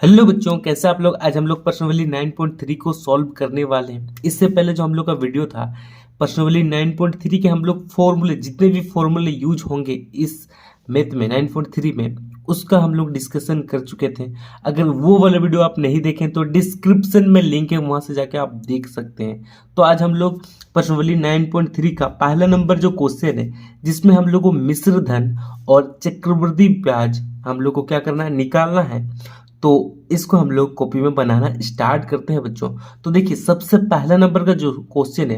Hello बच्चों, कैसे आप लोग। आज हम लोग प्रश्नावली 9.3 को सॉल्व करने वाले हैं। इससे पहले जो हम लोग का वीडियो था प्रश्नावली 9.3 के, हम लोग फॉर्मूले, जितने भी फॉर्मूले यूज होंगे इस मैथ में 9.3 में, उसका हम लोग डिस्कशन कर चुके थे। अगर वो वाला वीडियो आप नहीं देखें तो डिस्क्रिप्शन में लिंक है, वहाँ से जाके आप देख सकते हैं। तो आज हम लोग प्रश्नावली 9.3 का पहला नंबर जो क्वेश्चन है, जिसमें हम लोग को मिश्र धन और चक्रवृद्धि ब्याज हम लोग को क्या करना है, निकालना है। तो इसको हम लोग कॉपी में बनाना स्टार्ट करते हैं बच्चों। तो देखिए, सबसे पहला नंबर का जो क्वेश्चन है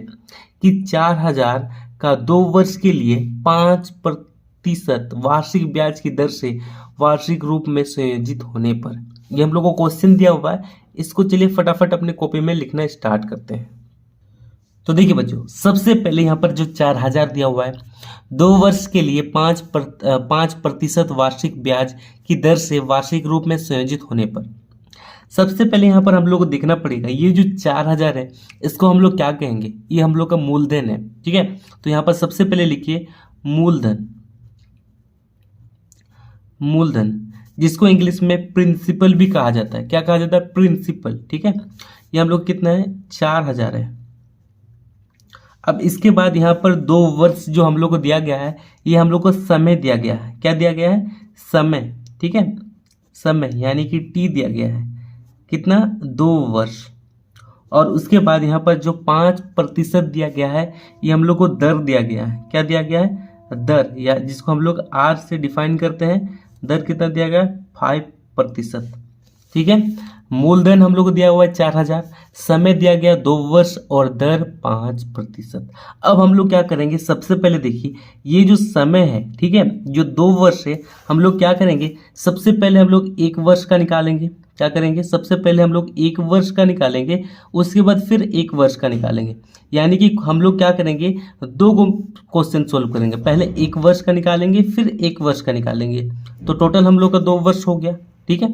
कि 4000 का 2 वर्ष के लिए 5% वार्षिक ब्याज की दर से वार्षिक रूप में संयोजित होने पर, ये हम लोग को क्वेश्चन दिया हुआ है। इसको चलिए फटाफट अपने कॉपी में लिखना स्टार्ट करते हैं। तो देखिए बच्चों, सबसे पहले यहाँ पर जो 4000 दिया हुआ है, 2 वर्ष के लिए 5% वार्षिक ब्याज की दर से वार्षिक रूप में संयोजित होने पर, सबसे पहले यहाँ पर हम लोग को देखना पड़ेगा ये जो 4000 है, इसको हम लोग क्या कहेंगे, ये हम लोग का मूलधन है। ठीक है, तो यहाँ पर सबसे पहले लिखिए मूलधन। मूलधन जिसको इंग्लिश में प्रिंसिपल भी कहा जाता है। क्या कहा जाता है? प्रिंसिपल। ठीक है, ये हम लोग कितना है, 4000 है। अब इसके बाद यहाँ पर 2 वर्ष जो हम लोग को दिया गया है, ये हम लोग को समय दिया गया है। क्या दिया गया है? समय। ठीक है, समय यानी कि टी दिया गया है। कितना? 2 वर्ष। और उसके बाद यहाँ पर जो 5% दिया गया है, ये हम लोग को दर दिया गया है। क्या दिया गया है? दर, या जिसको हम लोग आर से डिफाइन करते हैं। दर कितना दिया गया है? 5%। ठीक है, मूलधन हम लोग को दिया हुआ है 4000, समय दिया गया 2 वर्ष और दर 5%। अब हम लोग क्या करेंगे, सबसे पहले देखिए ये जो समय है, ठीक है, जो 2 वर्ष है, हम लोग क्या करेंगे, सबसे पहले हम लोग 1 वर्ष का निकालेंगे। क्या करेंगे? सबसे पहले हम लोग 1 वर्ष का निकालेंगे, उसके बाद फिर 1 वर्ष का निकालेंगे। यानी कि हम लोग क्या करेंगे, 2 क्वेश्चन सोल्व करेंगे। पहले 1 वर्ष का निकालेंगे, फिर 1 वर्ष का निकालेंगे। तो टोटल हम लोग का 2 वर्ष हो गया। ठीक है,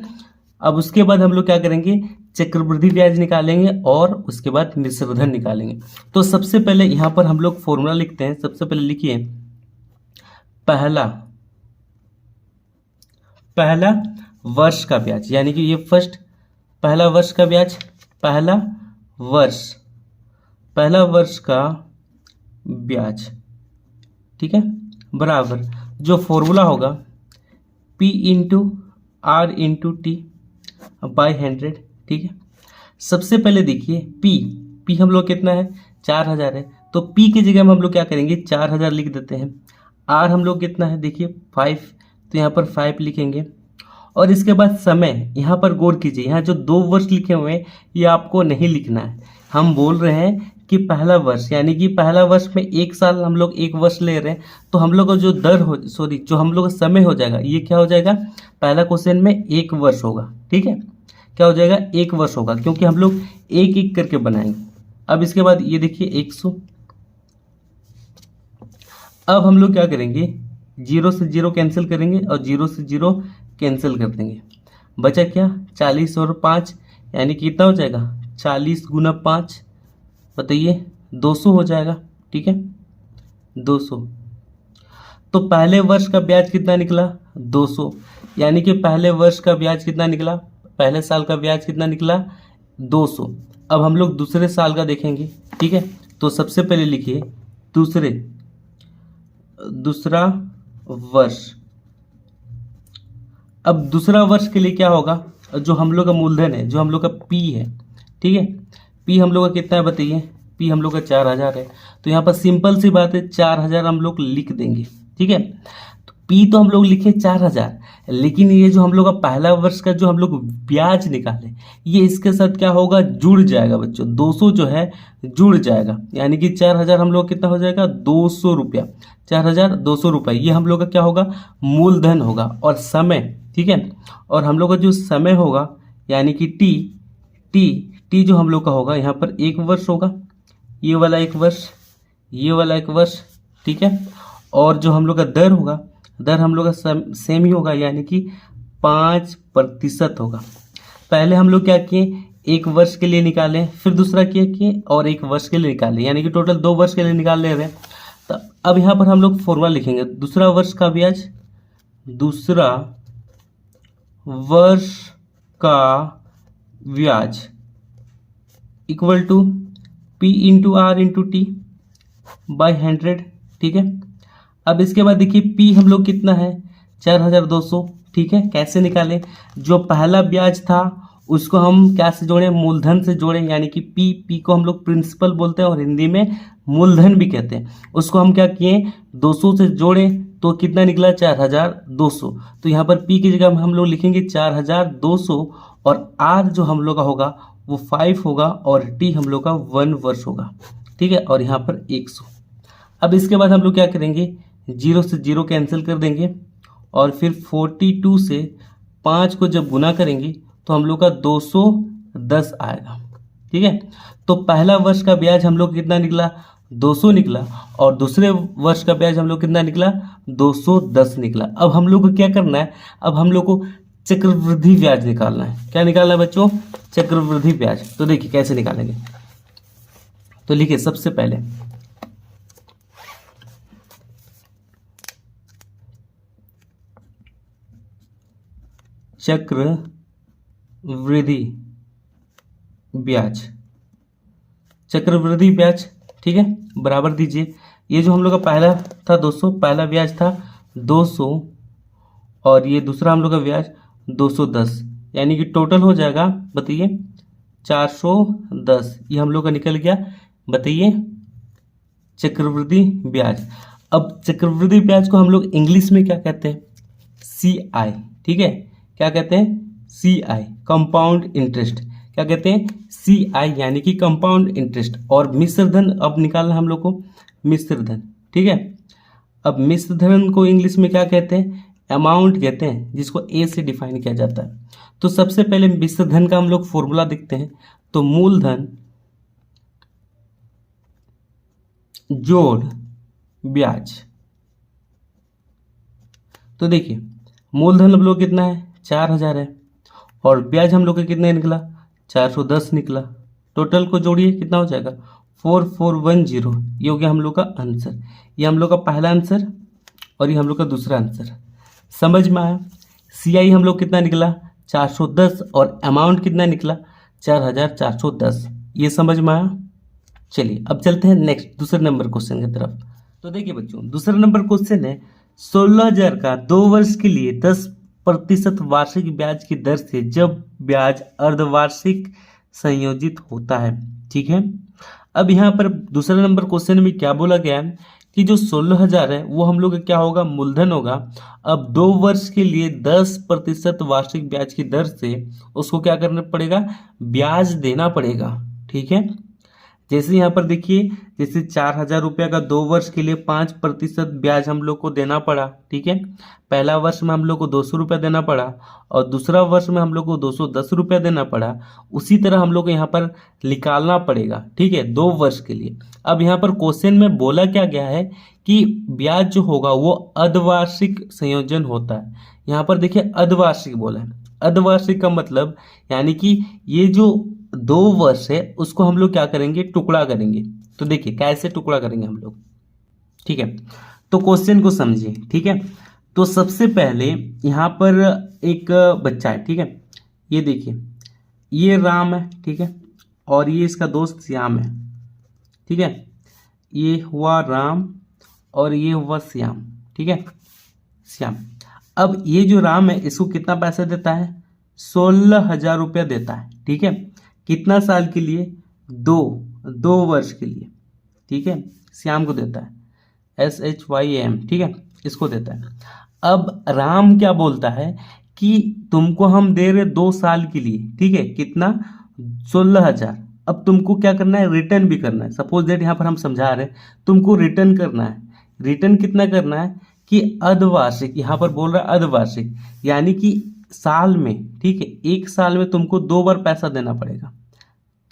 अब उसके बाद हम लोग क्या करेंगे, चक्रवृद्धि ब्याज निकालेंगे और उसके बाद मिश्र धन निकालेंगे। तो सबसे पहले यहाँ पर हम लोग फॉर्मूला लिखते हैं। सबसे पहले लिखिए पहला वर्ष का ब्याज, यानी कि ये फर्स्ट पहला वर्ष का ब्याज, पहला वर्ष का ब्याज। ठीक है, बराबर जो फॉर्मूला होगा P into R into T by 100। ठीक है, सबसे पहले देखिए P हम लोग कितना है, 4000 है। तो P की जगह में हम लोग क्या करेंगे, 4000 लिख देते हैं। R हम लोग कितना है, देखिए 5, तो यहाँ पर 5 लिखेंगे। और इसके बाद समय, यहाँ पर गौर कीजिए, यहाँ जो 2 वर्ष लिखे हुए हैं ये आपको नहीं लिखना है। हम बोल रहे हैं कि पहला वर्ष, यानी कि पहला वर्ष में 1 साल हम लोग 1 वर्ष ले रहे हैं। तो हम लोग का जो जो हम लोग का समय हो जाएगा, ये क्या हो जाएगा, पहला क्वेश्चन में 1 वर्ष होगा। ठीक है, क्या हो जाएगा, 1 वर्ष होगा, क्योंकि हम लोग एक एक करके बनाएंगे। अब इसके बाद ये देखिए 100। अब हम लोग क्या करेंगे, 0 से 0 कैंसिल करेंगे और 0 से 0 कैंसिल कर देंगे। बचा क्या, 40 और 5, यानी कि कितना हो जाएगा, 40 गुना 5, बताइए 200 हो जाएगा। ठीक है, 200। तो पहले वर्ष का ब्याज कितना निकला, 200। यानी कि पहले वर्ष का ब्याज कितना निकला, पहले साल का ब्याज कितना निकला, 200। अब हम लोग दूसरे साल का देखेंगे। ठीक है, तो सबसे पहले लिखिए दूसरा वर्ष। अब दूसरा वर्ष के लिए क्या होगा, जो हम लोग का मूलधन है, जो हम लोग का P है। ठीक है, P हम लोग का कितना है बताइए, P हम लोग का 4000 है। तो यहाँ पर सिंपल सी बात है, 4000 हम लोग लिख देंगे। ठीक है, तो P तो हम लोग लिखे 4000, लेकिन ये जो हम लोग का पहला वर्ष का जो हम लोग ब्याज निकाले, ये इसके साथ क्या होगा, जुड़ जाएगा बच्चों। 200 जो है जुड़ जाएगा, यानी कि 4000 हम लोग कितना हो जाएगा, 200 रुपया। 4200 रुपये ये हम लोग का क्या होगा, मूलधन होगा। और समय, ठीक है, और हम लोग का जो समय होगा, यानी कि टी जो हम लोग का होगा, यहाँ पर 1 वर्ष होगा। ये वाला 1 वर्ष, ये वाला 1 वर्ष। ठीक है, और जो हम लोग का दर होगा, दर हम लोग का सेम ही होगा, यानी कि 5% होगा। पहले हम लोग क्या किए, 1 वर्ष के लिए निकालें, फिर दूसरा क्या किए और 1 वर्ष के लिए निकालें, यानी कि टोटल 2 वर्ष के लिए निकाल ले रहे हैं। तो अब यहाँ पर हम लोग फॉर्मूला लिखेंगे, दूसरा वर्ष का ब्याज, दूसरा वर्ष का ब्याज equal to P into R into T by 100, ठीक है। अब इसके बाद देखिए P हम लोग कितना है 4200, ठीक है। कैसे निकालें, जो पहला ब्याज था उसको हम क्या से जोड़ें, मूलधन से जोड़ें, यानी कि P को हम लोग प्रिंसिपल बोलते हैं और हिंदी में मूलधन भी कहते हैं। उसको हम क्या किए 200 से जोड़े तो कितना निकला 4200। तो यहाँ पर P की जगह हम लोग लिखेंगे 4200 और R जो हम लोग का होगा वो 5 होगा और T हम लोग का 1 वर्ष होगा, ठीक है। और यहाँ पर 100। अब इसके बाद हम लोग क्या करेंगे, 0 से 0 कैंसिल कर देंगे और फिर 42 से 5 को जब गुना करेंगे तो हम लोग का 210 आएगा, ठीक है। तो पहला वर्ष का ब्याज हम लोग कितना निकला 200 निकला और दूसरे वर्ष का ब्याज हम लोग कितना निकला 210 निकला। अब हम लोग को क्या करना है, अब हम लोग को चक्रवृद्धि ब्याज निकालना है। क्या निकालना है बच्चों, चक्रवृद्धि ब्याज। तो देखिए कैसे निकालेंगे, तो लिखिए सबसे पहले चक्रवृद्धि ब्याज, चक्रवृद्धि ब्याज, ठीक है, बराबर दीजिए। ये जो हम लोग का पहला था 200, पहला ब्याज था 200 और ये दूसरा हम लोग का ब्याज 210, यानी कि टोटल हो जाएगा बताइए 410। ये हम लोग का निकल गया, बताइए चक्रवृद्धि ब्याज। अब चक्रवृद्धि ब्याज को हम लोग इंग्लिश में क्या कहते हैं, CI, ठीक है। क्या कहते हैं, CI, कंपाउंड इंटरेस्ट। क्या कहते हैं, CI यानी कि कंपाउंड इंटरेस्ट। और मिश्र धन अब निकालना हम लोग को, मिश्र धन, ठीक है। अब मिश्र धन को इंग्लिश में क्या कहते हैं, अमाउंट कहते हैं, जिसको A से डिफाइन किया जाता है। तो सबसे पहले मिश्र धन का हम लोग फॉर्मूला देखते हैं। तो मूलधन जोड़ ब्याज। तो देखिए मूलधन हम लोग कितना है 4000 है और ब्याज हम लोग का कितना निकला 410 निकला। टोटल को जोड़िए कितना हो जाएगा 4410। ये हो गया हम लोग का आंसर। ये हम लोग का पहला आंसर और ये हम लोग का दूसरा आंसर। समझ में आया। CI हम लोग कितना निकला 410 और अमाउंट कितना निकला 4410। ये समझ में आया। चलिए अब चलते हैं नेक्स्ट दूसरे नंबर क्वेश्चन की तरफ। तो देखिए बच्चों दूसरा नंबर क्वेश्चन है 16000 का 2 वर्ष के लिए 10% वार्षिक ब्याज की दर से जब ब्याज अर्धवार्षिक संयोजित होता है, ठीक है। अब यहाँ पर दूसरे नंबर क्वेश्चन में क्या बोला गया है कि जो 16000 है वो हम लोग का क्या होगा मूलधन होगा। अब 2 वर्ष के लिए 10% वार्षिक ब्याज की दर से उसको क्या करना पड़ेगा ब्याज देना पड़ेगा, ठीक है। जैसे यहाँ पर देखिए जैसे 4000 रुपया का 2 वर्ष के लिए 5% ब्याज हम लोग को देना पड़ा, ठीक है। पहला वर्ष में हम लोग को 200 रुपया देना पड़ा और दूसरा वर्ष में हम लोग को 210 रुपया देना पड़ा। उसी तरह हम लोग को यहाँ पर निकालना पड़ेगा, ठीक है, 2 वर्ष के लिए। अब यहाँ पर क्वेश्चन में बोला क्या गया है कि ब्याज जो होगा वो अर्धवार्षिक संयोजन होता है। यहाँ पर देखिए अर्धवार्षिक बोला है। अर्धवार्षिक का मतलब यानी कि ये जो 2 वर्ष है उसको हम लोग क्या करेंगे टुकड़ा करेंगे। तो देखिए कैसे टुकड़ा करेंगे हम लोग, ठीक है। तो क्वेश्चन को समझिए, ठीक है। तो सबसे पहले यहाँ पर एक बच्चा है, ठीक है। ये देखिए ये राम है, ठीक है, और ये इसका दोस्त श्याम है, ठीक है। ये हुआ राम और ये हुआ श्याम, ठीक है, श्याम। अब ये जो राम है इसको कितना पैसा देता है 16000 रुपया देता है, ठीक है। कितना साल के लिए 2 वर्ष के लिए, ठीक है। श्याम को देता है SHYAM, ठीक है, इसको देता है। अब राम क्या बोलता है कि तुमको हम दे रहे 2 साल के लिए, ठीक है, कितना 16000। अब तुमको क्या करना है रिटर्न भी करना है। सपोज दैट यहाँ पर हम समझा रहे हैं तुमको रिटर्न करना है। रिटर्न कितना करना है कि अर्धवार्षिक, यहाँ पर बोल रहा है अर्धवार्षिक यानी कि साल में, ठीक है, 1 साल में तुमको 2 बार पैसा देना पड़ेगा।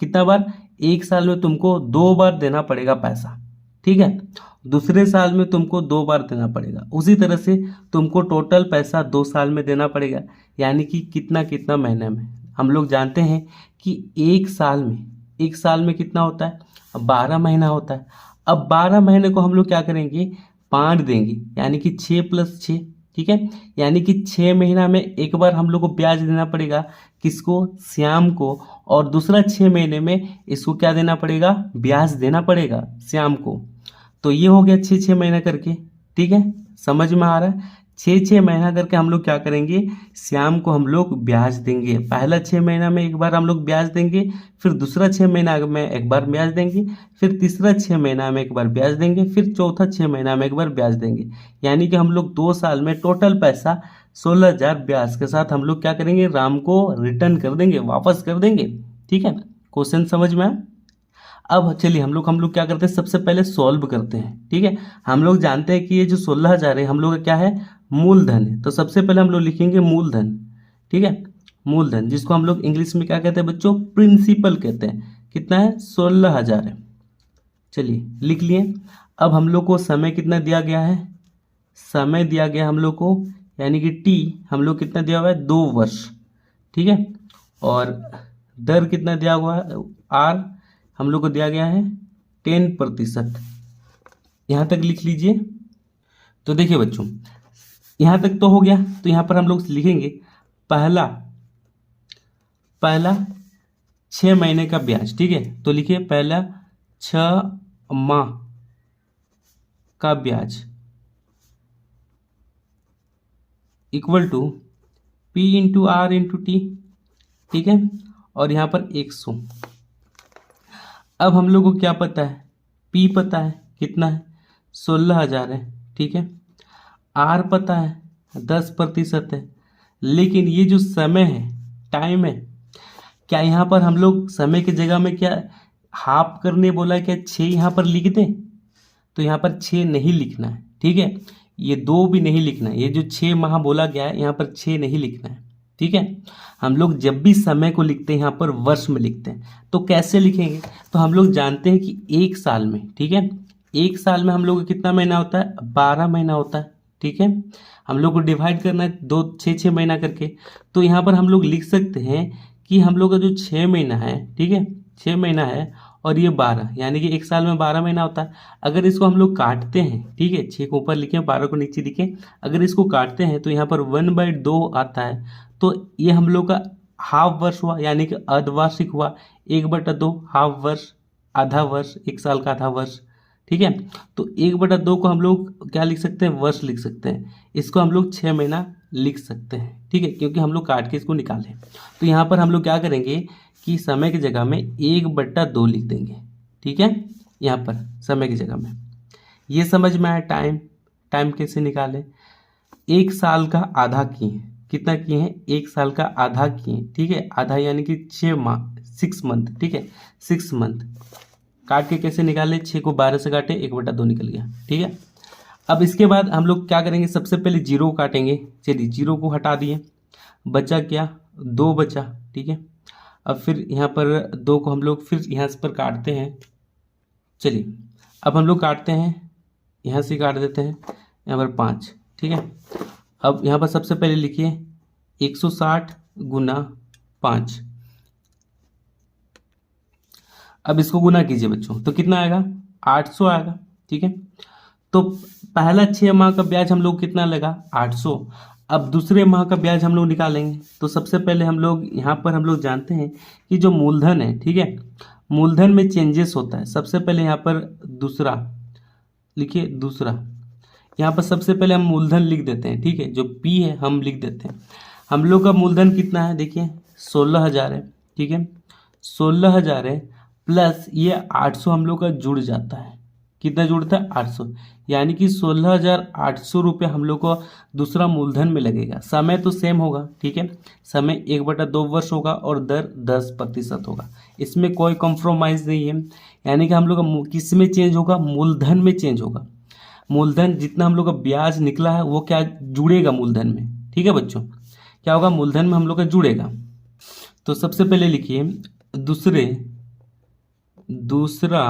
कितना बार 1 साल में तुमको 2 बार देना पड़ेगा पैसा, ठीक है। दूसरे साल में तुमको 2 बार देना पड़ेगा। उसी तरह से तुमको टोटल पैसा 2 साल में देना पड़ेगा, यानी कि कितना कितना महीने में। हम लोग जानते हैं कि 1 साल में कितना होता है 12 महीना होता है। अब 12 महीने को हम लोग क्या करेंगे 5 देंगे, यानी कि 6 + 6, ठीक है, यानी कि 6 महीना में एक बार हम लोग को ब्याज देना पड़ेगा, किसको, श्याम को, और दूसरा 6 महीने में इसको क्या देना पड़ेगा, ब्याज देना पड़ेगा श्याम को। तो ये हो गया 6 महीना करके, ठीक है, समझ में आ रहा है। 6 महीना करके हम लोग क्या करेंगे, श्याम को हम लोग ब्याज देंगे। पहला 6 महीना में एक बार हम लोग ब्याज देंगे, फिर दूसरा 6 महीना में एक बार ब्याज देंगे, फिर तीसरा 6 महीना में एक बार ब्याज देंगे, फिर चौथा 6 महीना में एक बार ब्याज देंगे। यानी कि हम लोग 2 साल में टोटल पैसा 16,000 ब्याज के साथ हम लोग क्या करेंगे, राम को रिटर्न कर देंगे, वापस कर देंगे। ठीक है, क्वेश्चन समझ में आया। अब चलिए हम लोग क्या करते हैं, सबसे पहले सॉल्व करते हैं। ठीक है, हम लोग जानते हैं कि ये जो 16,000 है हम लोग का क्या है, मूलधन है। तो सबसे पहले हम लोग लिखेंगे मूलधन। ठीक है, मूलधन जिसको हम लोग इंग्लिश में क्या कहते हैं बच्चों, प्रिंसिपल कहते हैं। कितना है, 16,000 है। चलिए लिख लिए। अब हम लोग को समय कितना दिया गया है, समय दिया गया हम लोग को, यानी कि टी हम लोग कितना दिया हुआ है, 2 वर्ष। ठीक है, और दर कितना दिया हुआ है, आर हम लोग को दिया गया है 10%। यहाँ तक लिख लीजिए। तो देखिए बच्चों, यहाँ तक तो हो गया। तो यहाँ पर हम लोग लिखेंगे पहला 6 महीने का ब्याज। ठीक है, तो लिखिए पहला 6 माह का ब्याज equal to P into R into T. ठीक है, और यहाँ पर 100। अब हम लोग को क्या पता है, P पता है कितना है, 16,000 है। ठीक है, R पता है 10% है। लेकिन ये जो समय है, टाइम है, क्या यहाँ पर हम लोग समय की जगह में क्या हाफ करने बोला है, क्या 6 यहाँ पर लिख दें? तो यहाँ पर 6 नहीं लिखना है। ठीक है, ये 2 भी नहीं लिखना है। ये जो 6 माह बोला गया है यहाँ पर 6 नहीं लिखना है। ठीक है, हम लोग जब भी समय को लिखते हैं यहाँ पर वर्ष में लिखते हैं। तो कैसे लिखेंगे, तो हम लोग जानते हैं कि 1 साल में, ठीक है, 1 साल में हम लोग को कितना महीना होता है, 12 महीना होता है। ठीक है, हम लोग को डिवाइड करना है 6 महीना करके। तो यहाँ पर हम लोग लिख सकते हैं कि हम लोग का जो 6 महीना है, ठीक है, 6 महीना है और ये 12, यानी कि 1 साल में 12 महीना होता है। अगर इसको हम लोग काटते हैं, ठीक है, 6 को ऊपर लिखें 12 को नीचे लिखें, अगर इसको काटते हैं तो यहाँ पर 1/2 आता है। तो ये हम लोग का हाफ वर्ष हुआ, यानी कि अर्धवार्षिक हुआ। 1/2 हाफ वर्ष, आधा वर्ष, 1 साल का आधा वर्ष। ठीक है, तो 1/2 को हम लोग क्या लिख सकते हैं, वर्ष लिख सकते हैं। इसको हम लोग 6 महीना लिख सकते हैं। ठीक है, क्योंकि हम लोग काट के इसको निकालें। तो यहाँ पर हम लोग क्या करेंगे कि समय की जगह में 1/2 लिख देंगे। ठीक है, यहाँ पर समय की जगह में। ये समझ में आया। टाइम कैसे निकालें, 1 साल का आधा किए, कितना किए हैं, 1 साल का आधा किए। ठीक है, आधा यानी कि 6 माह, 6 मंथ। ठीक है, 6 मंथ काट के कैसे निकाले, 6 को 12 से काटे, 1/2 निकल गया। ठीक है, अब इसके बाद हम लोग क्या करेंगे, सबसे पहले 0 को काटेंगे। चलिए 0 को हटा दिए, बचा क्या, 2 बचा। ठीक है, अब फिर यहाँ पर 2 को हम लोग फिर यहाँ पर काटते हैं। चलिए अब हम लोग काटते हैं, यहाँ से काट देते हैं, यहाँ पर 5। ठीक है, अब यहाँ पर सबसे पहले लिखिए 160 गुना 5। अब इसको गुना कीजिए बच्चों, तो कितना आएगा, 800 आएगा। ठीक है, तो पहला 6 माह का ब्याज हम लोग कितना लगा, 800। अब दूसरे माह का ब्याज हम लोग निकालेंगे। तो सबसे पहले हम लोग यहाँ पर हम लोग जानते हैं कि जो मूलधन है, ठीक है, मूलधन में चेंजेस होता है। सबसे पहले यहाँ पर दूसरा लिखिए, दूसरा यहाँ पर सबसे पहले हम मूलधन लिख देते हैं। ठीक है, जो P है हम लिख देते हैं। हम लोग का मूलधन कितना है, देखिए 16,000 है। ठीक है, 16,000 है प्लस ये 800 हम लोग का जुड़ जाता है। कितना जुड़ता है, 800, यानी कि 16,800 रुपये हम लोग को दूसरा मूलधन में लगेगा। समय तो सेम होगा। ठीक है, समय 1/2 वर्ष होगा और दर 10% होगा। इसमें कोई कॉम्प्रोमाइज़ नहीं है। यानी कि हम लोग का किस में चेंज होगा, मूलधन में चेंज होगा। मूलधन जितना हम लोग का ब्याज निकला है वो क्या जुड़ेगा मूलधन में। ठीक है बच्चों, क्या होगा, मूलधन में हम लोग का जुड़ेगा। तो सबसे पहले लिखिए दूसरा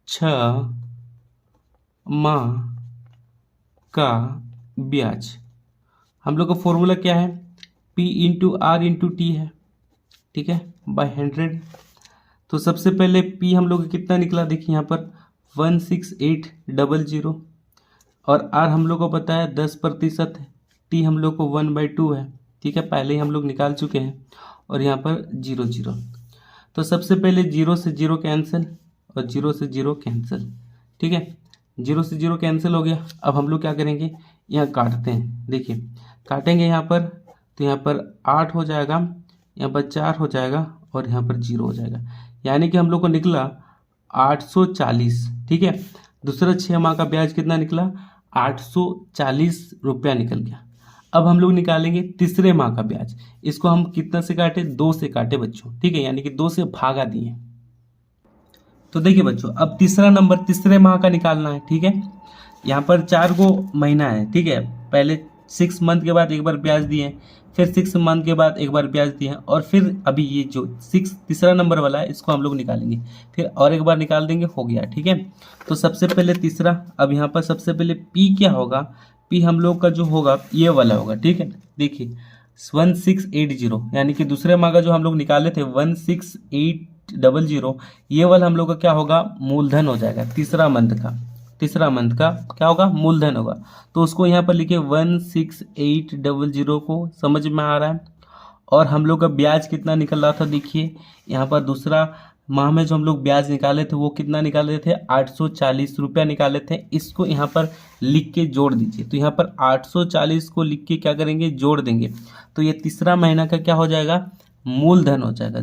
6 माह का ब्याज, हम लोग का फॉर्मूला क्या है, P into R into T है। ठीक है, बाय 100। तो सबसे पहले P हम लोग का कितना निकला, देखिए यहाँ पर 16800, और आर हम लोग को पता है 10% है, टी हम लोग को 1/2 है, ठीक है, पहले ही हम लोग निकाल चुके हैं, और यहाँ पर 0 0। तो सबसे पहले 0 से 0 कैंसिल और 0 से 0 कैंसिल, ठीक है, 0 से 0 कैंसिल हो गया। अब हम लोग क्या करेंगे, यहाँ काटते हैं, देखिए काटेंगे यहाँ पर, तो यहाँ पर 8 हो जाएगा, यहाँ पर 4 हो जाएगा और यहाँ पर 0 हो जाएगा, यानी कि हम लोग को निकला 840, ठीक है। दूसरा 6 माह का ब्याज कितना निकला, 840 रुपया निकल गया। अब हम लोग निकालेंगे तीसरे माह का ब्याज, इसको हम कितना से काटे, 2 से काटे बच्चों, ठीक है, यानी कि 2 से भागा दिए। तो देखिए बच्चों, अब तीसरा नंबर तीसरे माह का निकालना है, ठीक है। यहाँ पर 4 गो महीना है, ठीक है, पहले 6 मंथ के बाद एक बार ब्याज दिए, फिर 6 मंथ के बाद एक बार ब्याज दिए, और फिर अभी ये जो 6 तीसरा नंबर वाला है इसको हम लोग निकालेंगे, फिर और एक बार निकाल देंगे, हो गया, ठीक है। तो सबसे पहले तीसरा, अब यहाँ पर सबसे पहले पी क्या होगा, पी हम लोग का जो होगा ये वाला होगा, ठीक है। देखिए 1680, यानी कि दूसरे माह का जो हम लोग निकाले थे 16800, ये वाला हम लोग का क्या होगा, मूलधन हो जाएगा, तीसरा मंथ का क्या होगा, मूलधन होगा। तो उसको यहाँ पर लिखिए 16800 को, समझ में आ रहा है। और हम लोग का ब्याज कितना निकल रहा था, देखिए यहाँ पर दूसरा माह में जो हम लोग ब्याज निकाले थे वो कितना निकाले थे, 840 रुपया निकाले थे। इसको यहाँ पर लिख के जोड़ दीजिए, तो यहाँ पर 840 को लिख के क्या करेंगे, जोड़ देंगे, तो ये तीसरा महीना का क्या हो जाएगा, मूलधन हो जाएगा।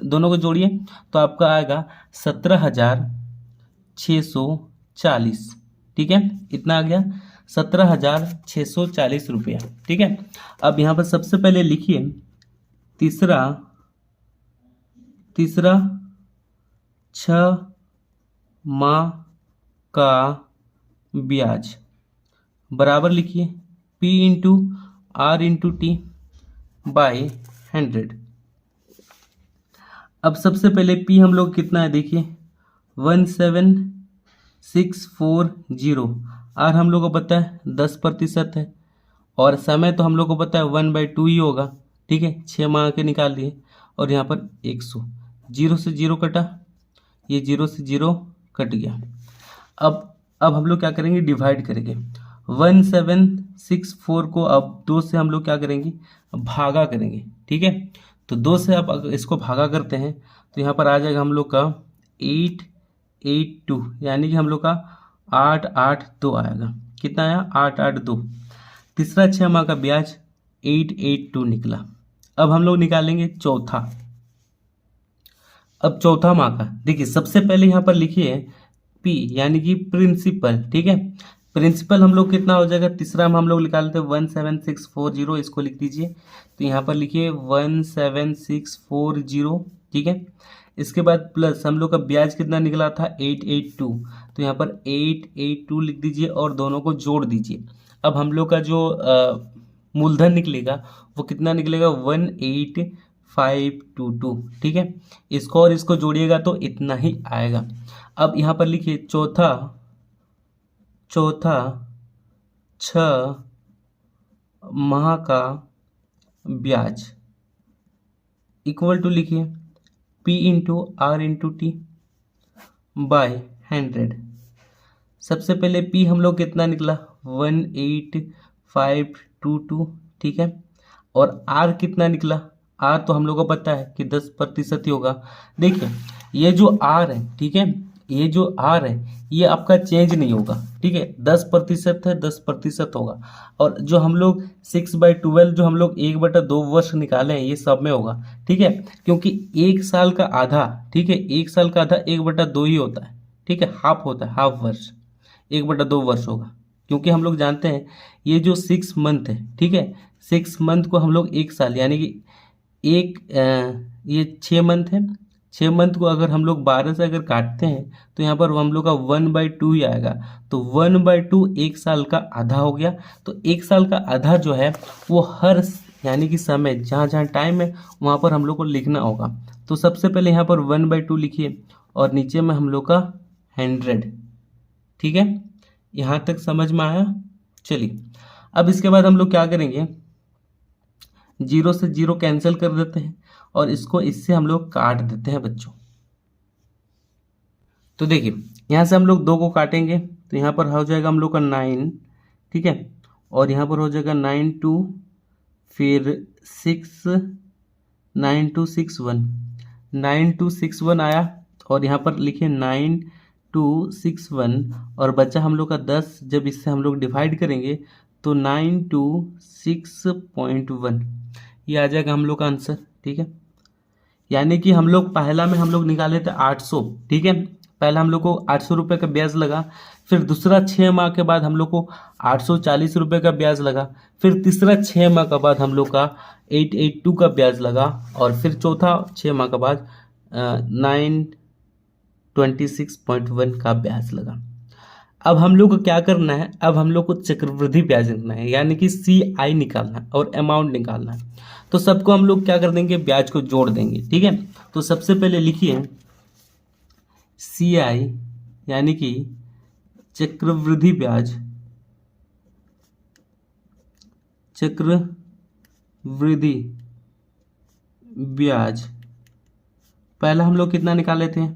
दोनों को जोड़िए तो आपका आएगा 17,640, ठीक है, इतना आ गया 17,640 रुपया, ठीक है। अब यहाँ पर सबसे पहले लिखिए तीसरा 6 माह का ब्याज बराबर लिखिए P into R into T by 100। अब सबसे पहले P हम लोग कितना है, देखिए 17640, R हम लोग को पता है 10% है, और समय तो हम लोग को पता है 1/2 ही होगा, ठीक है, 6 माह के निकाल लिए, और यहाँ पर 100, 0 से 0 कटा, ये 0 से 0 कट गया। अब हम लोग क्या करेंगे, डिवाइड करेंगे 1764 को, अब 2 से हम लोग क्या करेंगे, भागा करेंगे, ठीक है। तो 2 से आप अगर इसको भागा करते हैं तो यहाँ पर आ जाएगा हम लोग का 882, यानी कि हम लोग का 882 आएगा, कितना आया, 882। तीसरा 6 माह का ब्याज 882 निकला। अब हम लोग निकालेंगे चौथा, अब चौथा माह का, देखिए सबसे पहले यहाँ पर लिखिए पी, यानी कि प्रिंसिपल, ठीक है, प्रिंसिपल हम लोग कितना हो जाएगा, तीसरा में हम लोग निकालते हैं 17640, इसको लिख दीजिए, तो यहाँ पर लिखिए 17640, ठीक है। इसके बाद प्लस हम लोग का ब्याज कितना निकला था 882, तो यहाँ पर 882 लिख दीजिए और दोनों को जोड़ दीजिए। अब हम लोग का जो मूलधन निकलेगा वो कितना निकलेगा, 18522, ठीक है। इसको और इसको जोड़िएगा तो इतना ही आएगा। अब यहाँ पर लिखिए चौथा 6 माह का ब्याज इक्वल टू लिखिए P into R into T by 100। सबसे पहले P हम लोग कितना निकला 18522, ठीक है, और R कितना निकला, R तो हम लोग को पता है कि 10% ही होगा। देखिए ये जो R है, ठीक है, ये जो R है ये आपका चेंज नहीं होगा, ठीक है, 10% है, 10% होगा। और जो हम लोग 6/12 जो हम लोग 1/2 वर्ष निकाले हैं ये सब में होगा, ठीक है, क्योंकि 1 साल का आधा, ठीक है, 1 साल का आधा 1/2 ही होता है, ठीक है, हाफ होता है, हाफ वर्ष 1/2 वर्ष होगा, क्योंकि हम लोग जानते हैं ये जो 6 मंथ है, ठीक है, 6 मंथ को हम लोग 1 साल, यानी कि ये 6 मंथ है, 6 मंथ को अगर हम लोग 12 से अगर काटते हैं तो यहाँ पर हम लोग का 1/2 ही आएगा, तो 1/2 1 साल का आधा हो गया। तो 1 साल का आधा जो है वो हर, यानी कि समय जहाँ जहाँ टाइम है वहाँ पर हम लोग को लिखना होगा। तो सबसे पहले यहाँ पर 1/2 लिखिए और नीचे में हम लोग का 100, ठीक है, यहाँ तक समझ में आया। चलिए अब इसके बाद हम लोग क्या करेंगे, 0 से 0 कैंसिल कर देते हैं और इसको इससे हम लोग काट देते हैं बच्चों। तो देखिए यहाँ से हम लोग 2 को काटेंगे तो यहाँ पर हो जाएगा हम लोग का 9, ठीक है, और यहाँ पर हो जाएगा 9 2, फिर 6, 9261, 9261 आया, और यहाँ पर लिखिए 9261, और बचा हम लोग का 10। जब इससे हम लोग डिवाइड करेंगे तो 926.1 ये आ जाएगा हम लोग का आंसर, ठीक है। यानी कि हम लोग पहला में हम लोग निकाले थे 800, ठीक है, पहला हम लोग को 800 रुपये का ब्याज लगा, फिर दूसरा 6 माह के बाद हम लोग को 840 रुपये का ब्याज लगा, फिर तीसरा 6 माह के बाद हम लोग का 882 का ब्याज लगा, और फिर चौथा 6 माह के बाद 926.1 का ब्याज लगा। अब हम लोग को क्या करना है, अब हम लोग को चक्रवृद्धि ब्याज निकालना है, यानी कि CI निकालना है और अमाउंट निकालना है। तो सबको हम लोग क्या कर देंगे, ब्याज को जोड़ देंगे, ठीक है। तो सबसे पहले लिखिए CI यानी कि चक्रवृद्धि ब्याज, चक्रवृद्धि ब्याज पहला हम लोग कितना निकाले थे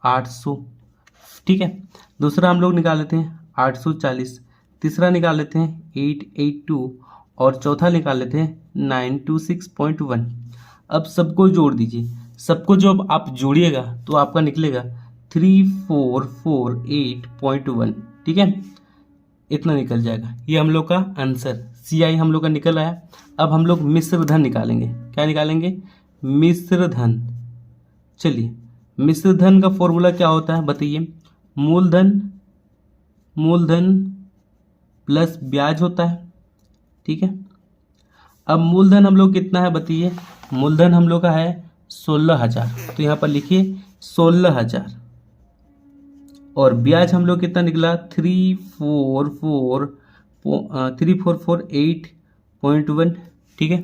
800, ठीक है, दूसरा हम लोग निकाले थे 840, तीसरा निकाले थे 882, और चौथा निकाले थे 926.1। अब सबको जोड़ दीजिए, सबको जब आप जोड़िएगा तो आपका निकलेगा 3448.1, ठीक है, इतना निकल जाएगा। ये हम लोग का आंसर CI हम लोग का निकल आया। अब हम लोग मिश्र धन निकालेंगे। क्या निकालेंगे, मिश्र धन। चलिए, मिश्र धन का फॉर्मूला क्या होता है बताइए, मूलधन प्लस ब्याज होता है, ठीक है। अब मूलधन हम लोग कितना है बताइए, मूलधन हम लोग का है 16,000, तो यहाँ पर लिखिए 16,000, और ब्याज हम लोग कितना निकला 3448.1, ठीक है,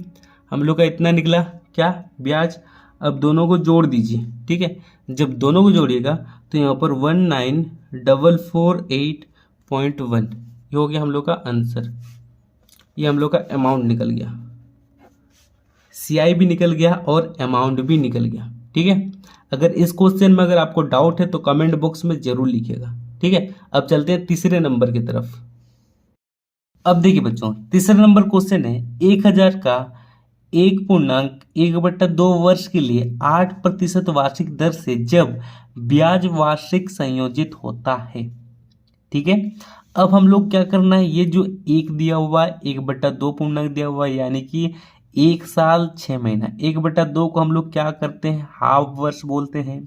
हम लोग का इतना निकला क्या ब्याज। अब दोनों को जोड़ दीजिए, ठीक है, जब दोनों को जोड़िएगा तो यहाँ पर 19,448.1 ये हो गया हम लोग का आंसर। ये हम लोग का अमाउंट निकल गया, CI भी निकल गया और अमाउंट भी निकल गया, ठीक है। अगर इस क्वेश्चन में अगर आपको डाउट है तो कमेंट बॉक्स में जरूर लिखिएगा, ठीक है। अब चलते हैं तीसरे नंबर की तरफ। अब देखिए बच्चों, तीसरा नंबर क्वेश्चन है 1000 का 1.1/2 वर्ष के लिए 8% वार्षिक दर से जब ब्याज वार्षिक संयोजित होता है, ठीक है। अब हम लोग क्या करना है, ये जो 1 दिया हुआ है 1/2 पूर्णांक दिया हुआ है, यानी कि 1 साल 6 महीना, 1/2 को हम लोग क्या करते हैं हाफ वर्ष बोलते हैं,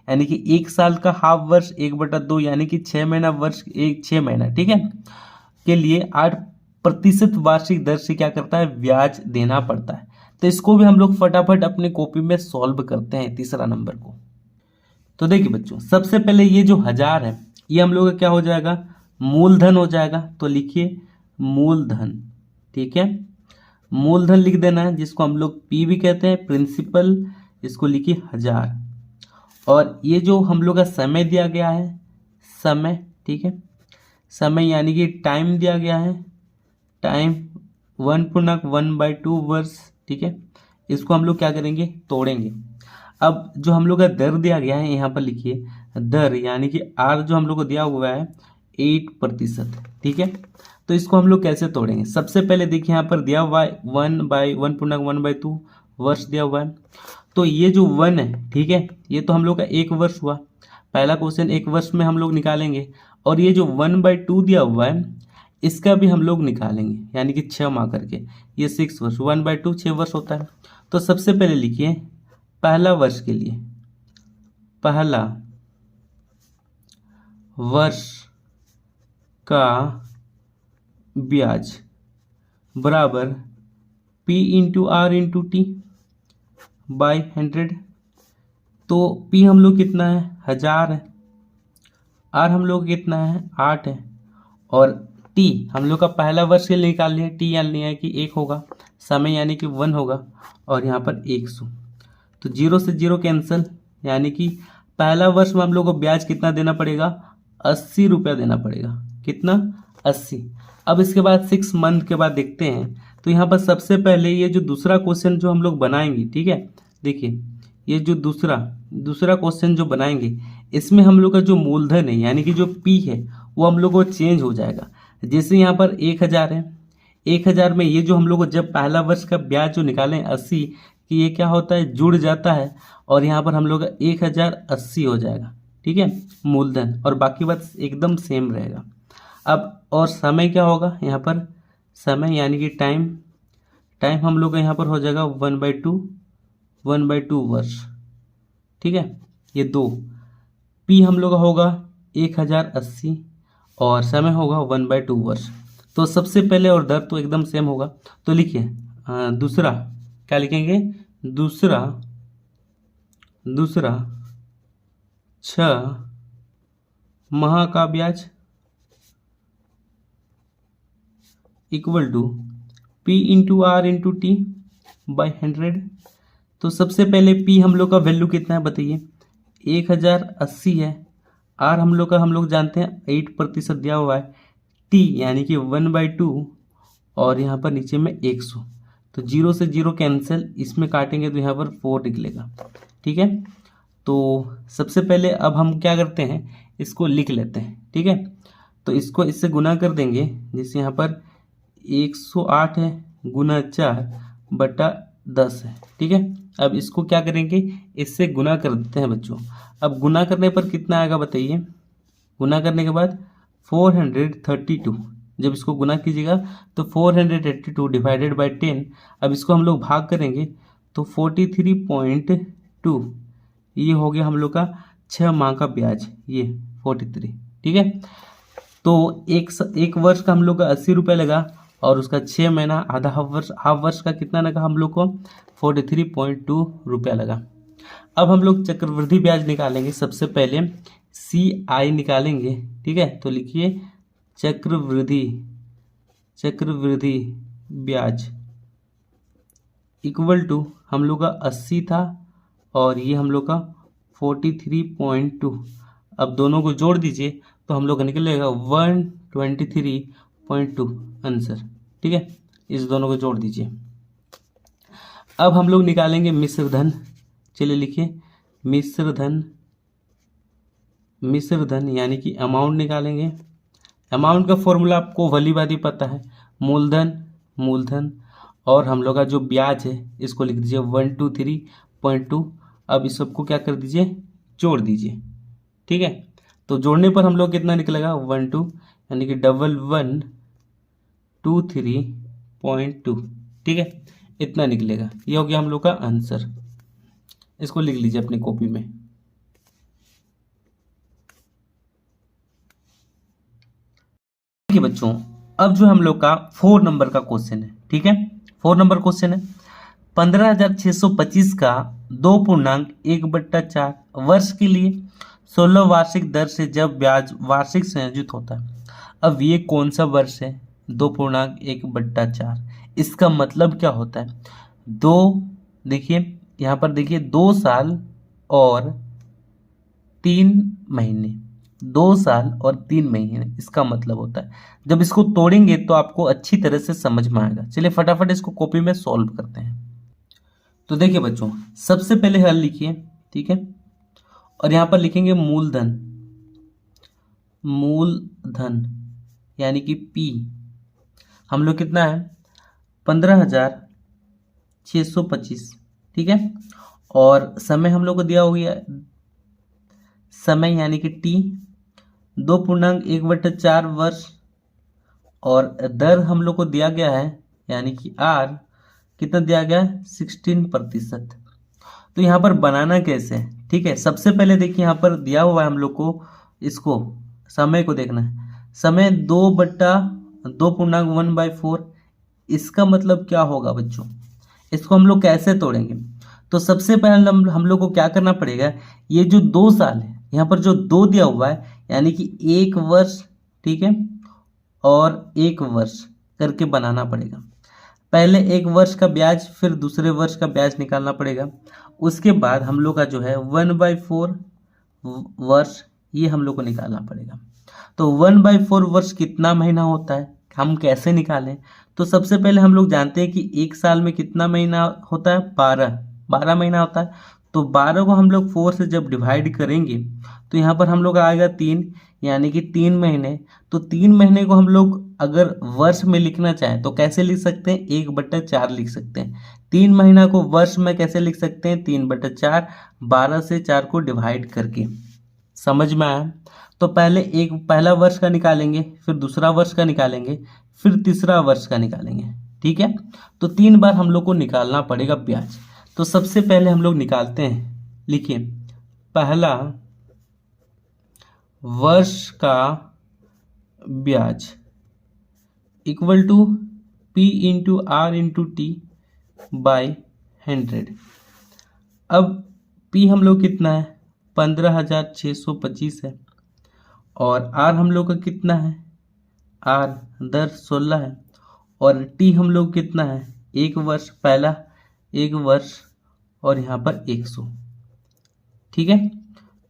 यानी कि 1 साल का हाफ वर्ष 1/2 यानी कि 6 महीना वर्ष 6 महीना, ठीक है, के लिए 8% वार्षिक दर से क्या करता है ब्याज देना पड़ता है। तो इसको भी हम लोग फटाफट अपनी कॉपी में सॉल्व करते हैं तीसरा नंबर को। तो देखिए बच्चों, सबसे पहले ये जो 1000 है ये हम लोग का क्या हो जाएगा, मूलधन हो जाएगा। तो लिखिए मूलधन, ठीक है, मूलधन लिख देना है, जिसको हम लोग P भी कहते हैं, प्रिंसिपल, इसको लिखिए 1000। और ये जो हम लोग का समय दिया गया है, समय, ठीक है, समय यानी कि टाइम दिया गया है, टाइम 1.1/2 वर्ष, ठीक है, इसको हम लोग क्या करेंगे तोड़ेंगे। अब जो हम लोग का दर दिया गया है यहाँ पर लिखिए दर, यानी कि R जो हम लोग को दिया हुआ है 8%, ठीक है। तो इसको हम लोग कैसे तोड़ेंगे, सबसे पहले देखिए यहाँ पर दिया हुआ है 1/1.2 वर्ष दिया हुआ है। तो ये जो 1 है, ठीक है, ये तो हम लोग का 1 वर्ष हुआ, पहला क्वेश्चन 1 वर्ष में हम लोग निकालेंगे। और ये जो 1/2 दिया हुआ है इसका भी हम लोग निकालेंगे, यानी कि 6 माह करके, ये 6 वर्ष, 1/2 6 वर्ष होता है। तो सबसे पहले लिखिए पहला वर्ष के लिए, पहला वर्ष का ब्याज बराबर P × R × T बाई 100। तो P हम लोग कितना है 1000 है, R हम लोग कितना है 8 है, और T हम लोग का पहला वर्ष के लिए निकाल लिया, T यानी है कि 1 होगा, समय यानी कि 1 होगा, और यहाँ पर 100। तो 0 से 0 कैंसिल, यानी कि पहला वर्ष में हम लोग को ब्याज कितना देना पड़ेगा 80 रुपया देना पड़ेगा, कितना 80। अब इसके बाद 6 मंथ के बाद देखते हैं। तो यहाँ पर सबसे पहले ये जो दूसरा क्वेश्चन जो हम लोग बनाएंगे, ठीक है, देखिए ये जो दूसरा क्वेश्चन जो बनाएंगे इसमें हम लोग का जो मूलधन है यानी कि जो P है वो हम लोग को चेंज हो जाएगा। जैसे यहाँ पर 1000 है, 1000 में ये जो हम लोग को जब पहला वर्ष का ब्याज जो निकालें 80 कि ये क्या होता है, जुड़ जाता है और यहाँ पर हम लोग का 1080 हो जाएगा। ठीक है, मूलधन, और बाकी बात एकदम सेम रहेगा। अब और समय क्या होगा यहाँ पर, समय यानी कि टाइम हम लोग का यहाँ पर हो जाएगा 1/2 वर्ष। ठीक है, ये 2 पी हम लोग का होगा 1080 और समय होगा 1/2 वर्ष। तो सबसे पहले और दर तो एकदम सेम होगा, तो लिखिए दूसरा क्या लिखेंगे, दूसरा 6 माह का ब्याज equal to P into R into T by 100। तो सबसे पहले P हम लोग का वैल्यू कितना है बताइए, 1080 है। आर हम लोग जानते हैं 8% दिया हुआ है। T यानी कि 1/2 और यहाँ पर नीचे में 100, तो 0 से 0 कैंसिल, इसमें काटेंगे तो यहाँ पर 4 निकलेगा। ठीक है, तो सबसे पहले अब हम क्या करते हैं, इसको लिख लेते हैं। ठीक है, तो इसको इससे गुना कर देंगे, जैसे यहाँ पर 108 है गुना 4/10 है। ठीक है, अब इसको क्या करेंगे, इससे गुना कर देते हैं बच्चों। अब गुना करने पर कितना आएगा बताइए, गुना करने के बाद 432, जब इसको गुना कीजिएगा तो 482 डिवाइडेड बाई 10। अब इसको हम लोग भाग करेंगे तो 43.2, ये हो गया हम लोग का 6 माह का ब्याज, ये 43। ठीक है, तो एक वर्ष का हम लोग का 80 रुपये लगा और उसका 6 महीना आधा हाफ वर्ष का कितना लगा हम लोग को, 43.2 रुपया लगा। अब हम लोग चक्रवृद्धि ब्याज निकालेंगे। सबसे पहले CI निकालेंगे। ठीक है, तो लिखिए चक्रवृद्धि ब्याज इक्वल टू हम लोग का 80 था और ये हम लोग का 43.2। अब दोनों को जोड़ दीजिए तो हम लोग का निकलेगा 123.2 आंसर। ठीक है, इस दोनों को जोड़ दीजिए। अब हम लोग निकालेंगे मिश्र धन। चलिए लिखिए मिश्र धन यानी कि अमाउंट निकालेंगे। अमाउंट का फॉर्मूला आपको भली भांति पता है, मूलधन और हम लोग का जो ब्याज है इसको लिख दीजिए 123.2। अब इस सबको क्या कर दीजिए, जोड़ दीजिए। ठीक है, तो जोड़ने पर हम लोग कितना निकलेगा, 12 यानी कि 1123.2। ठीक है, इतना निकलेगा। ये हो गया हम लोग का आंसर। इसको लिख लीजिए अपनी कॉपी में। देखिए बच्चों, अब जो हम लोग का 4 नंबर का क्वेश्चन है। ठीक है, 4 नंबर क्वेश्चन है, 15,625 का 2.1/4 वर्ष के लिए 16 वार्षिक दर से जब ब्याज वार्षिक संयोजित होता है। अब ये कौन सा वर्ष है, 2.1/4। इसका मतलब क्या होता है, देखिए यहाँ पर देखिए 2 साल और 3 महीने, 2 साल और 3 महीने इसका मतलब होता है। जब इसको तोड़ेंगे तो आपको अच्छी तरह से समझ में आएगा। चलिए फटाफट इसको कॉपी में सॉल्व करते हैं। तो देखिए बच्चों, सबसे पहले हल लिखिए। ठीक है, और यहाँ पर लिखेंगे मूलधन यानी कि P हम लोग कितना है, 15,625। ठीक है, और समय हम लोग को दिया हो गया, समय यानी कि T 2.1/4 वर्ष, और दर हम लोग को दिया गया है यानी कि R कितना दिया गया है, 16%। तो यहाँ पर बनाना कैसे है, ठीक है, सबसे पहले देखिए यहाँ पर दिया हुआ है हम लोग को, इसको समय को देखना है, समय 2/1/4। इसका मतलब क्या होगा बच्चों, इसको हम लोग कैसे तोड़ेंगे। तो सबसे पहले हम लोग को क्या करना पड़ेगा, ये जो 2 साल है यहाँ पर जो 2 दिया हुआ है यानी कि 1 वर्ष, ठीक है, और 1 वर्ष करके बनाना पड़ेगा। पहले 1 वर्ष का ब्याज फिर दूसरे वर्ष का ब्याज निकालना पड़ेगा। उसके बाद हम लोग का जो है 1/4 वर्ष ये हम लोग को निकालना पड़ेगा। तो 1/4 वर्ष कितना महीना होता है, हम कैसे निकालें। तो सबसे पहले हम लोग जानते हैं कि 1 साल में कितना महीना होता है, 12 महीना होता है। तो 12 को हम लोग 4 से जब डिवाइड करेंगे तो यहाँ पर हम लोग आएगा 3, यानी कि 3 महीने। तो 3 महीने को हम लोग अगर वर्ष में लिखना चाहें तो कैसे लिख सकते हैं, 1/4 लिख सकते हैं। 3 महीना को वर्ष में कैसे लिख सकते हैं, 3/4, 12 से 4 को डिवाइड करके। समझ में आया? तो पहला वर्ष का निकालेंगे, फिर दूसरा वर्ष का निकालेंगे, फिर तीसरा वर्ष का निकालेंगे। ठीक है, तो 3 बार हम लोग को निकालना पड़ेगा ब्याज। तो सबसे पहले हम लोग निकालते हैं, लिखिए पहला वर्ष का ब्याज equal to P into R into T by 100। अब P हम लोग कितना है, 15,625 है, और R हम लोग का कितना है, R दर 16 है, और T हम लोग कितना है, 1 वर्ष, पहला 1 वर्ष, और यहाँ पर 100। ठीक है,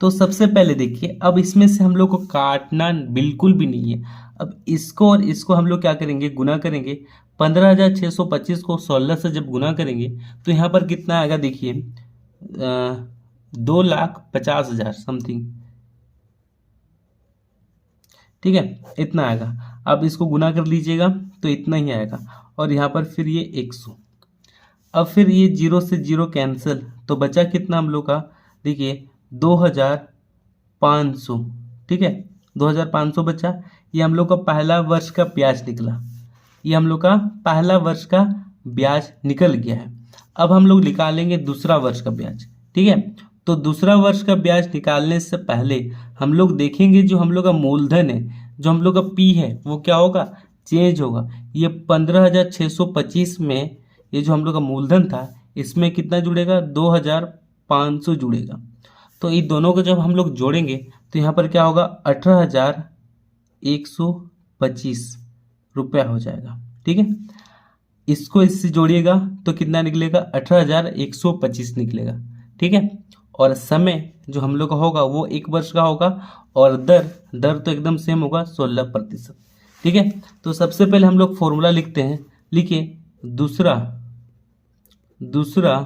तो सबसे पहले देखिए, अब इसमें से हम लोग को काटना बिल्कुल भी नहीं है। अब इसको और इसको हम लोग क्या करेंगे, गुना करेंगे। 15,625 को 16 से जब गुना करेंगे तो यहाँ पर कितना आएगा, देखिए 2,50,000 समथिंग। ठीक है, इतना आएगा। अब इसको गुना कर लीजिएगा तो इतना ही आएगा, और यहाँ पर फिर ये 100। अब फिर ये 0 से 0 कैंसिल, तो बचा कितना हम लोग का, देखिए 2,500। ठीक है, 2,500 बचा। ये हम लोग का पहला वर्ष का ब्याज निकला, ये हम लोग का पहला वर्ष का ब्याज निकल गया है। अब हम लोग निकालेंगे दूसरा वर्ष का ब्याज। ठीक है, तो दूसरा वर्ष का ब्याज निकालने से पहले हम लोग देखेंगे जो हम लोग का मूलधन है, जो हम लोग का P है, वो क्या होगा, चेंज होगा। ये 15,625 में ये जो हम लोग का मूलधन था, इसमें कितना जुड़ेगा, 2,500 जुड़ेगा। तो इन दोनों को जब हम लोग जोड़ेंगे तो यहाँ पर क्या होगा, 18,125 रुपया हो जाएगा। ठीक है, इसको इससे जोड़िएगा तो कितना निकलेगा, 18,125 निकलेगा। ठीक है, और समय जो हम लोग का होगा वो 1 वर्ष का होगा, और दर तो एकदम सेम होगा, 16%। ठीक है, तो सबसे पहले हम लोग फॉर्मूला लिखते हैं। लिखिए दूसरा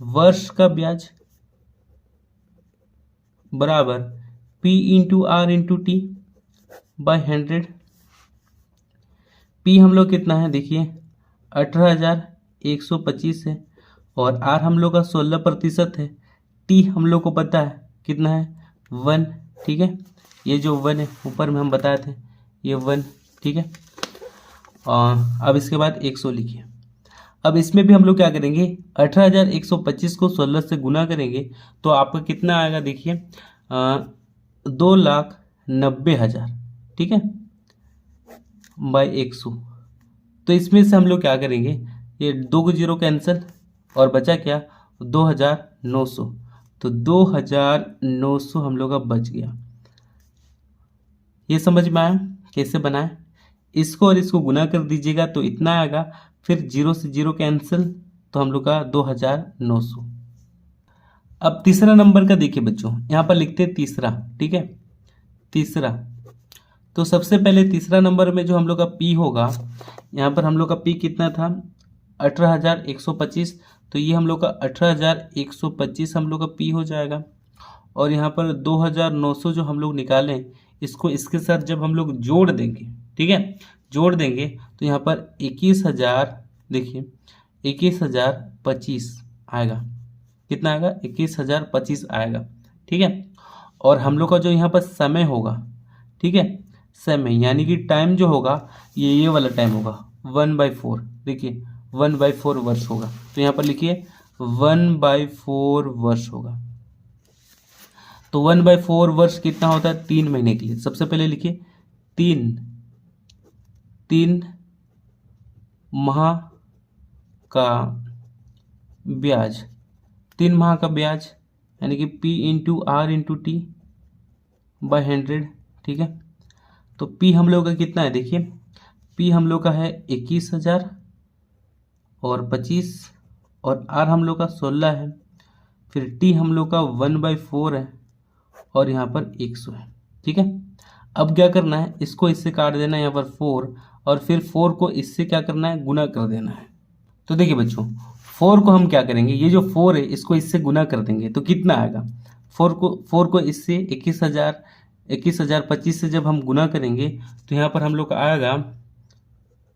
वर्ष का ब्याज बराबर P into R into T by 100। P हम लोग कितना है, देखिए 18,125 है, और R हम लोग का 16% है। T हम लोग को पता है कितना है, 1। ठीक है, ये जो 1 है ऊपर में हम बताए थे, ये 1। ठीक है, और अब इसके बाद 100 लिखिए। अब इसमें भी हम लोग क्या करेंगे, 18,125 को 16 से गुना करेंगे तो आपका कितना आएगा, देखिए 2,90,000। ठीक है, बाई 100। तो इसमें से हम लोग क्या करेंगे, ये 2 को 0 कैंसिल, और बचा क्या, 2,900। तो 2,900 हम लोग का बच गया। ये समझ में आया कैसे बनाए? इसको और इसको गुना कर दीजिएगा तो इतना आएगा, फिर 0 से 0 कैंसिल, तो हम लोग का 2,900। अब तीसरा नंबर का देखिए बच्चों, यहाँ पर लिखते हैं तीसरा। ठीक है, तीसरा, तो सबसे पहले तीसरा नंबर में जो हम लोग का P होगा, यहाँ पर हम लोग का P कितना था, 18,125। तो ये हम लोग का 18,125 हम लोग का P हो जाएगा, और यहाँ पर 2,900 जो हम लोग निकालें, इसको इसके साथ जब हम लोग जोड़ देंगे, ठीक है, जोड़ देंगे तो यहाँ पर 21,000, देखिए 21,025 आएगा। कितना आएगा, 21,025 आएगा। ठीक है, और हम लोग का जो यहाँ पर समय होगा, ठीक है, समय यानी कि टाइम जो होगा, ये वाला टाइम होगा 1/4। देखिए 1/4 वर्ष होगा, तो यहाँ पर लिखिए 1/4 वर्ष होगा। तो 1/4 वर्ष कितना होता है, 3 महीने के लिए। सबसे पहले लिखिए 3 माह का ब्याज, 3 माह का ब्याज यानी कि P into R into T by 100। ठीक है, तो P हम लोग का कितना है, देखिए P हम लोग का है 21,000 और 25, और R हम लोग का 16 है, फिर T हम लोग का 1/4 है, और यहाँ पर 100 है। ठीक है, अब क्या करना है, इसको इससे काट देना है यहाँ पर 4, और फिर 4 को इससे क्या करना है, गुना कर देना है। तो देखिए बच्चों, 4 को हम क्या करेंगे, ये जो 4 है इसको इससे गुना कर देंगे तो कितना आएगा, 4 को इससे 21,000 21,025 से जब हम गुना करेंगे तो यहाँ पर हम लोग का आएगा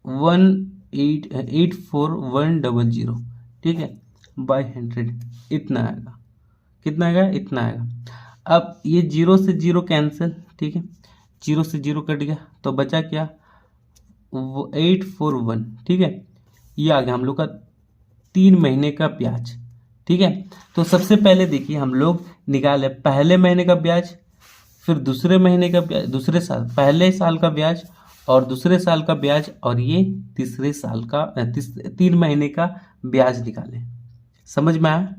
1,84100, ठीक है, बाई 100, इतना आएगा। कितना आएगा? इतना आएगा। अब ये 0 से 0 कैंसिल, ठीक है, 0 से 0 कट गया तो बचा क्या? 841, ठीक है, ये आ गया हम लोग का 3 महीने का ब्याज, ठीक है। तो सबसे पहले देखिए हम लोग निकाले पहले महीने का ब्याज, फिर दूसरे महीने का ब्याज, दूसरे साल, पहले साल का ब्याज और दूसरे साल का ब्याज, और ये तीसरे साल का 3 महीने का ब्याज निकाले। समझ में आया?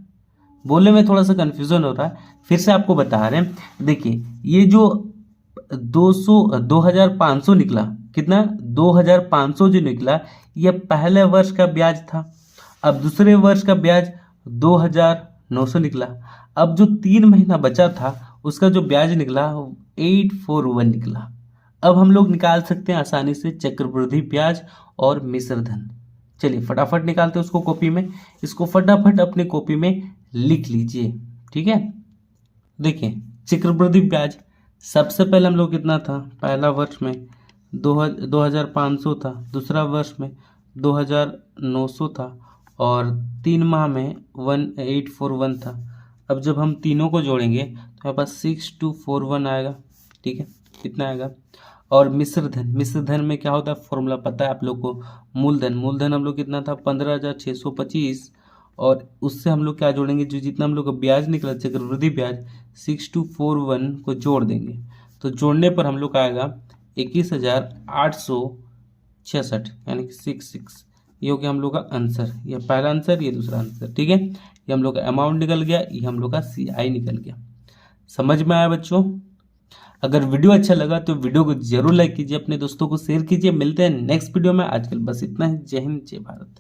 बोलने में थोड़ा सा कन्फ्यूजन हो रहा है, फिर से आपको बता रहे हैं। देखिए ये जो 2500 निकला, कितना? 2500 जो निकला, ये पहले वर्ष का ब्याज था। अब दूसरे वर्ष का ब्याज 2900 निकला। अब जो 3 महीना बचा था उसका जो ब्याज निकला 841 निकला। अब हम लोग निकाल सकते हैं आसानी से चक्रवृद्धि ब्याज और मिश्र धन। चलिए फटाफट निकालते हैं उसको कॉपी में। इसको फटाफट अपने कॉपी में लिख लीजिए, ठीक है। देखिए चक्रवृद्धि ब्याज सबसे पहले हम लोग कितना था? पहला वर्ष में 2500 था, दूसरा वर्ष में 2900 था और 3 माह में 1841 था। अब जब हम तीनों को जोड़ेंगे तो हमारे पास 6241 आएगा, ठीक है, कितना आएगा? और मिश्र धन में क्या होता है? फॉर्मूला पता है आप लोग को, मूलधन हम लोग कितना था? 15,625, और उससे हम लोग क्या जोड़ेंगे? जो जितना हम लोग का ब्याज निकला चक्रवृद्धि ब्याज 6241 को जोड़ देंगे, तो जोड़ने पर हम लोग का आएगा 21,866, यानी कि 66। ये हो गया हम लोग का आंसर, ये पहला आंसर, ये दूसरा आंसर, ठीक है। ये हम लोग का अमाउंट निकल गया, ये हम लोग का CI निकल गया। समझ में आया बच्चों? अगर वीडियो अच्छा लगा तो वीडियो को जरूर लाइक कीजिए, अपने दोस्तों को शेयर कीजिए। मिलते हैं नेक्स्ट वीडियो में। आजकल बस इतना ही। जय हिंद, जय भारत।